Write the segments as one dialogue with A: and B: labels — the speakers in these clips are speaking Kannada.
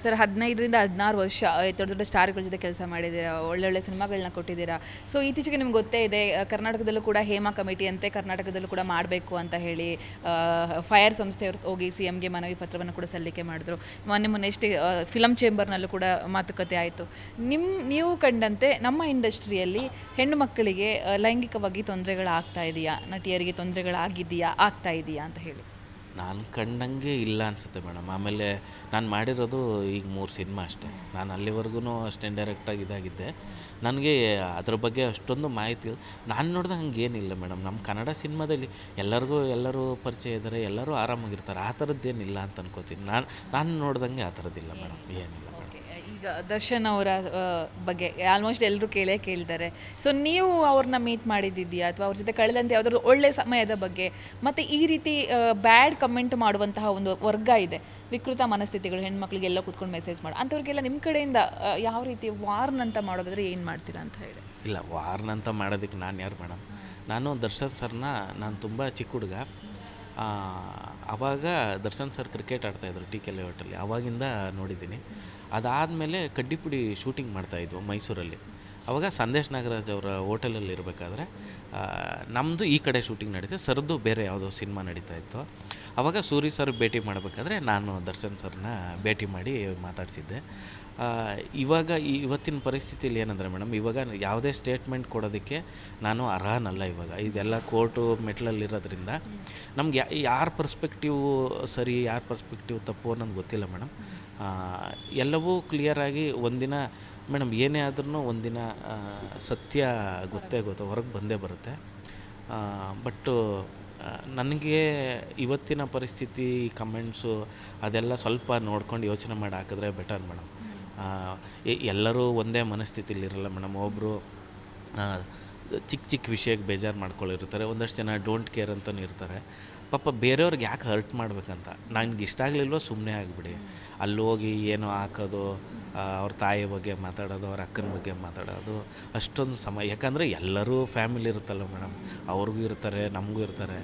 A: ಸರ್ 15-16 ವರ್ಷ ದೊಡ್ಡ ದೊಡ್ಡ ಸ್ಟಾರ್ಗಳ ಜೊತೆ ಕೆಲಸ ಮಾಡಿದ್ದೀರಾ, ಒಳ್ಳೊಳ್ಳೆ ಸಿನಿಮಾಗಳನ್ನ ಕೊಟ್ಟಿದ್ದೀರಾ. ಸೊ ಇತ್ತೀಚೆಗೆ ನಿಮ್ಗೆ ಗೊತ್ತೇ ಇದೆ, ಕರ್ನಾಟಕದಲ್ಲೂ ಕೂಡ ಹೇಮಾ ಕಮಿಟಿ ಅಂತೆ ಕರ್ನಾಟಕದಲ್ಲೂ ಕೂಡ ಮಾಡಬೇಕು ಅಂತ ಹೇಳಿ ಫೈರ್ ಸಂಸ್ಥೆಯವರು ಹೋಗಿ CMಗೆ ಮನವಿ ಪತ್ರವನ್ನು ಕೂಡ ಸಲ್ಲಿಕೆ ಮಾಡಿದ್ರು. ಮೊನ್ನೆಷ್ಟೇ ಫಿಲಮ್ ಚೇಂಬರ್ನಲ್ಲೂ ಕೂಡ ಮಾತುಕತೆ ಆಯಿತು. ನೀವು ಕಂಡಂತೆ ನಮ್ಮ ಇಂಡಸ್ಟ್ರಿಯಲ್ಲಿ ಹೆಣ್ಣು ಮಕ್ಕಳಿಗೆ ಲೈಂಗಿಕವಾಗಿ ತೊಂದರೆಗಳಾಗ್ತಾ ಇದೆಯಾ, ನಟಿಯರಿಗೆ ತೊಂದರೆಗಳಾಗಿದೆಯಾ, ಆಗ್ತಾ ಇದೆಯಾ ಅಂತ ಹೇಳಿ?
B: ನಾನು ಕಂಡಂಗೆ ಇಲ್ಲ ಅನಿಸುತ್ತೆ ಮೇಡಮ್. ಆಮೇಲೆ ನಾನು ಮಾಡಿರೋದು ಈಗ 3 ಸಿನಿಮಾ ಅಷ್ಟೇ. ನಾನು ಅಲ್ಲಿವರೆಗೂ ಅಷ್ಟೇ ಡೈರೆಕ್ಟಾಗಿ ಇದಾಗಿದ್ದೆ. ನನಗೆ ಅದ್ರ ಬಗ್ಗೆ ಅಷ್ಟೊಂದು ಮಾಹಿತಿ ನಾನು ನೋಡಿದಾಗ ಹಂಗೇನಿಲ್ಲ ಮೇಡಮ್. ನಮ್ಮ ಕನ್ನಡ ಸಿನಿಮಾದಲ್ಲಿ ಎಲ್ಲರೂ ಪರಿಚಯ ಇದ್ದಾರೆ, ಎಲ್ಲರೂ ಆರಾಮಾಗಿರ್ತಾರೆ. ಆ ಥರದ್ದೇನಿಲ್ಲ ಅಂತ ಅನ್ಕೋತೀನಿ. ನಾನು ನೋಡ್ದಂಗೆ ಆ ಥರದ್ದಿಲ್ಲ ಮೇಡಮ್, ಏನಿಲ್ಲ.
A: ಈಗ ದರ್ಶನ್ ಅವರ ಬಗ್ಗೆ ಆಲ್ಮೋಸ್ಟ್ ಎಲ್ಲರೂ ಕೇಳ್ತಾರೆ. ಸೊ ನೀವು ಅವ್ರನ್ನ ಮೀಟ್ ಮಾಡಿದ್ದಿದೆಯಾ, ಅಥವಾ ಅವ್ರ ಜೊತೆ ಕಳೆದಂತೆ ಯಾವುದಾದ್ರು ಒಳ್ಳೆ ಸಮಯದ ಬಗ್ಗೆ? ಮತ್ತು ಈ ರೀತಿ ಬ್ಯಾಡ್ ಕಮೆಂಟ್ ಮಾಡುವಂತಹ ಒಂದು ವರ್ಗ ಇದೆ, ವಿಕೃತ ಮನಸ್ಥಿತಿಗಳು, ಹೆಣ್ಮಕ್ಳಿಗೆಲ್ಲ ಕೂತ್ಕೊಂಡು ಮೆಸೇಜ್ ಮಾಡಿ ಅಂಥವ್ರಿಗೆಲ್ಲ ನಿಮ್ಮ ಕಡೆಯಿಂದ ಯಾವ ರೀತಿ ವಾರ್ನ್ ಅಂತ ಮಾಡೋದಾದರೆ ಏನು ಮಾಡ್ತೀರಾ ಅಂತ ಹೇಳಿ?
B: ಇಲ್ಲ, ವಾರ್ನ್ ಅಂತ ಮಾಡೋದಕ್ಕೆ ನಾನು ಯಾರು ಮೇಡಮ್? ನಾನು ದರ್ಶನ್ ಸರ್ನ ನಾನು ತುಂಬ ಚಿಕ್ಕ ಹುಡುಗ. ಆವಾಗ ದರ್ಶನ್ ಸರ್ ಕ್ರಿಕೆಟ್ ಆಡ್ತಾಯಿದ್ರು TK ಲೇಔಟಲ್ಲಿ, ಆವಾಗಿಂದ ನೋಡಿದ್ದೀನಿ. ಅದಾದಮೇಲೆ ಕಡ್ಡಿಪುಡಿ ಶೂಟಿಂಗ್ ಮಾಡ್ತಾಯಿದ್ವು ಮೈಸೂರಲ್ಲಿ. ಆವಾಗ ಸಂದೇಶ್ ನಾಗರಾಜ್ ಅವರ ಹೋಟೆಲಲ್ಲಿ ಇರಬೇಕಾದ್ರೆ ನಮ್ಮದು ಈ ಕಡೆ ಶೂಟಿಂಗ್ ನಡೀತೆ, ಸರ್ದು ಬೇರೆ ಯಾವುದೋ ಸಿನಿಮಾ ನಡೀತಾ ಇತ್ತು. ಆವಾಗ ಸೂರಿ ಸರ್ ಭೇಟಿ ಮಾಡಬೇಕಾದ್ರೆ ನಾನು ದರ್ಶನ್ ಸರ್ನ ಭೇಟಿ ಮಾಡಿ ಮಾತಾಡಿಸಿದ್ದೆ. ಇವತ್ತಿನ ಪರಿಸ್ಥಿತಿಯಲ್ಲಿ ಏನಂದರೆ ಮೇಡಮ್, ಇವಾಗ ಯಾವುದೇ ಸ್ಟೇಟ್ಮೆಂಟ್ ಕೊಡೋದಕ್ಕೆ ನಾನು ಅರ್ಹನಲ್ಲ. ಇವಾಗ ಇದೆಲ್ಲ ಕೋರ್ಟು ಮೆಟ್ಲಲ್ಲಿರೋದ್ರಿಂದ ನಮ್ಗೆ ಯಾರ ಪರ್ಸ್ಪೆಕ್ಟಿವ್ ಸರಿ, ಯಾರ ಪರ್ಸ್ಪೆಕ್ಟಿವ್ ತಪ್ಪು ಅನ್ನೋದು ಗೊತ್ತಿಲ್ಲ ಮೇಡಮ್. ಎಲ್ಲವೂ ಕ್ಲಿಯರಾಗಿ ಒಂದಿನ ಮೇಡಮ್, ಏನೇ ಆದ್ರೂ ಒಂದಿನ ಸತ್ಯ ಹೊರಗೆ ಬಂದೇ ಬರುತ್ತೆ. ಬಟ್ಟು ನನಗೆ ಇವತ್ತಿನ ಪರಿಸ್ಥಿತಿ ಕಮೆಂಟ್ಸು ಅದೆಲ್ಲ ಸ್ವಲ್ಪ ನೋಡ್ಕೊಂಡು ಯೋಚನೆ ಮಾಡಿ ಹಾಕಿದ್ರೆ ಬೆಟರ್ ಮೇಡಮ್. ಎಲ್ಲರೂ ಒಂದೇ ಮನಸ್ಥಿತಿಲಿರಲ್ಲ ಮೇಡಮ್. ಒಬ್ಬರು ಚಿಕ್ಕ ವಿಷಯಕ್ಕೆ ಬೇಜಾರು ಮಾಡ್ಕೊಳ್ಳಿರ್ತಾರೆ, ಒಂದಷ್ಟು ಜನ ಡೋಂಟ್ ಕೇರ್ ಅಂತಲೂ ಇರ್ತಾರೆ. ಪಾಪ ಬೇರೆಯವ್ರಿಗೆ ಯಾಕೆ ಹರ್ಟ್ ಮಾಡ್ಬೇಕಂತ, ನನಗೆ ಇಷ್ಟ ಆಗಲಿಲ್ವೋ ಸುಮ್ಮನೆ ಆಗಿಬಿಡಿ. ಅಲ್ಲಿ ಹೋಗಿ ಏನೋ ಹಾಕೋದು, ಅವ್ರ ತಾಯಿ ಬಗ್ಗೆ ಮಾತಾಡೋದು, ಅವ್ರ ಅಕ್ಕನ ಬಗ್ಗೆ ಮಾತಾಡೋದು ಅಷ್ಟೊಂದು ಯಾಕಂದರೆ ಎಲ್ಲರೂ ಫ್ಯಾಮಿಲಿ ಇರುತ್ತಲ್ಲ ಮೇಡಮ್, ಅವ್ರಿಗೂ ಇರ್ತಾರೆ, ನಮಗೂ ಇರ್ತಾರೆ.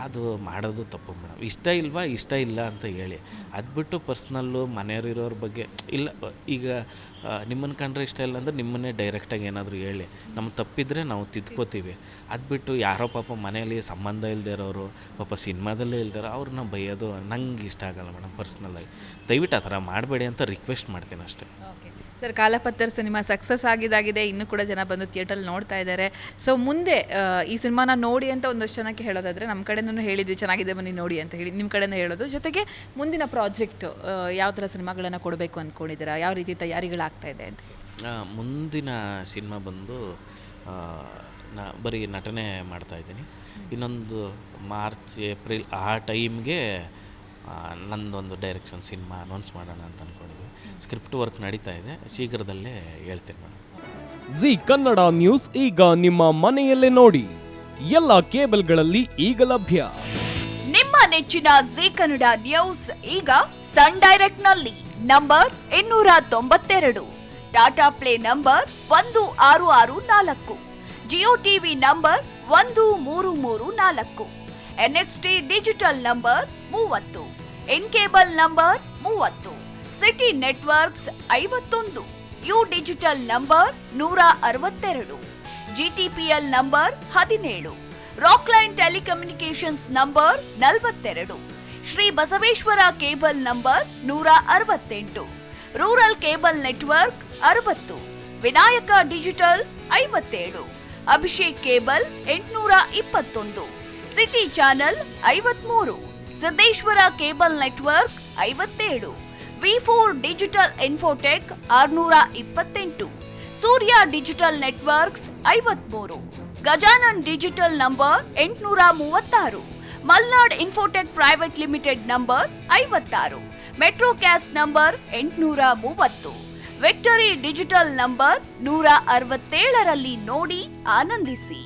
B: ಅದು ಮಾಡೋದು ತಪ್ಪು ಮೇಡಮ್. ಇಷ್ಟ ಇಲ್ಲ ಅಂತ ಹೇಳಿ, ಅದು ಬಿಟ್ಟು ಪರ್ಸ್ನಲ್ಲು ಮನೆಯವ್ರಿರೋರ ಬಗ್ಗೆ ಇಲ್ಲ. ಈಗ ನಿಮ್ಮನ್ನು ಕಂಡ್ರೆ ಇಷ್ಟ ಇಲ್ಲ ಅಂದರೆ ನಿಮ್ಮನ್ನೇ ಡೈರೆಕ್ಟಾಗಿ ಏನಾದರೂ ಹೇಳಿ, ನಮ್ಮ ತಪ್ಪಿದರೆ ನಾವು ತಿದ್ಕೋತೀವಿ. ಅದು ಬಿಟ್ಟು ಯಾರೋ ಪಾಪ ಮನೆಯಲ್ಲಿ ಸಂಬಂಧ ಇಲ್ಲದೆ ಇರೋರು, ಪಾಪ ಸಿನಿಮಾದಲ್ಲೇ ಇಲ್ದಿರೋ ಅವ್ರನ್ನ ಬೈಯೋದು ನಂಗೆ ಇಷ್ಟ ಆಗಲ್ಲ ಮೇಡಮ್. ಪರ್ಸ್ನಲ್ಲಾಗಿ ದಯವಿಟ್ಟು ಆ ಥರ ಮಾಡಬೇಡಿ ಅಂತ ರಿಕ್ವೆಸ್ಟ್ ಮಾಡ್ತೀನಿ ಅಷ್ಟೇ.
A: ಸರ್, ಕಾಲಪತ್ರ ಸಿನಿಮಾ ಸಕ್ಸಸ್ ಆಗಿದ್ದಾಗಿದೆ, ಇನ್ನೂ ಕೂಡ ಜನ ಬಂದು ಥಿಯೇಟ್ರಲ್ಲಿ ನೋಡ್ತಾ ಇದ್ದಾರೆ. ಸೊ ಮುಂದೆ ಈ ಸಿನಿಮಾನ ನೋಡಿ ಅಂತ ಒಂದಷ್ಟು ಜನಕ್ಕೆ ಹೇಳೋದಾದರೆ, ನಮ್ಮ ಕಡೆನೂ ಹೇಳಿದ್ವಿ ಚೆನ್ನಾಗಿದೆ ಬನ್ನಿ ನೋಡಿ ಅಂತ ಹೇಳಿ, ನಿಮ್ಮ ಕಡೆನೇ ಹೇಳೋದು. ಜೊತೆಗೆ ಮುಂದಿನ ಪ್ರಾಜೆಕ್ಟು ಯಾವ ಥರ ಸಿನಿಮಾಗಳನ್ನು ಕೊಡಬೇಕು ಅಂದ್ಕೊಂಡಿದ್ದೀರಾ, ಯಾವ ರೀತಿ ತಯಾರಿಗಳಾಗ್ತಾ ಇದೆ ಅಂತ?
B: ಮುಂದಿನ ಸಿನಿಮಾ ಬಂದು ಬರೀ ನಟನೆ ಮಾಡ್ತಾಯಿದ್ದೀನಿ. ಇನ್ನೊಂದು ಮಾರ್ಚ್ ಏಪ್ರಿಲ್ ಆ ಟೈಮ್ಗೆ ನಂದೊಂದು ಡೈರೆಕ್ಷನ್ ಸಿನಿಮಾ ಅನೌನ್ಸ್ ಮಾಡೋಣ ಅಂತ ಅಂದ್ಕೊಂಡಿದ್ವಿ. ಸ್ಕ್ರಿಪ್ಟ್ ವರ್ಕ್ ನಡೀತಾ ಇದೆ, ಶೀಘ್ರದಲ್ಲೇ ಹೇಳ್ತೀನಿ ಮೇಡಮ್.
C: ಜಿ ಕನ್ನಡ ನ್ಯೂಸ್ ಈಗ ನಿಮ್ಮ ಮನೆಯಲ್ಲೇ ನೋಡಿ, ಎಲ್ಲ ಕೇಬಲ್ಗಳಲ್ಲಿ ಈಗ ಲಭ್ಯ.
D: ನಿಮ್ಮ ನೆಚ್ಚಿನ ಜಿ ಕನ್ನಡ ನ್ಯೂಸ್ ಈಗ ಸನ್ ಡೈರೆಕ್ಟ್ ನಲ್ಲಿ number 292, Tata play number 1664, Jio TV number 1334, NXT digital number 30, in cable number 30, city networks 51, U digital number 162, GTPL number 17, Rockline telecommunications number 42, Shri Basaveshwara cable number 168, rural cable network 60, Vinayaka digital 57, Abhishek cable 821, city channel 53, Siddeshwara cable network 57, V4 digital Infotech 628, Surya digital networks 53, Gajanan digital number 836, Malnad Infotech Private Limited number 56, Metrocast number 830, Victory Digital number 167ರಲ್ಲಿ ನೋಡಿ ಆನಂದಿಸಿ.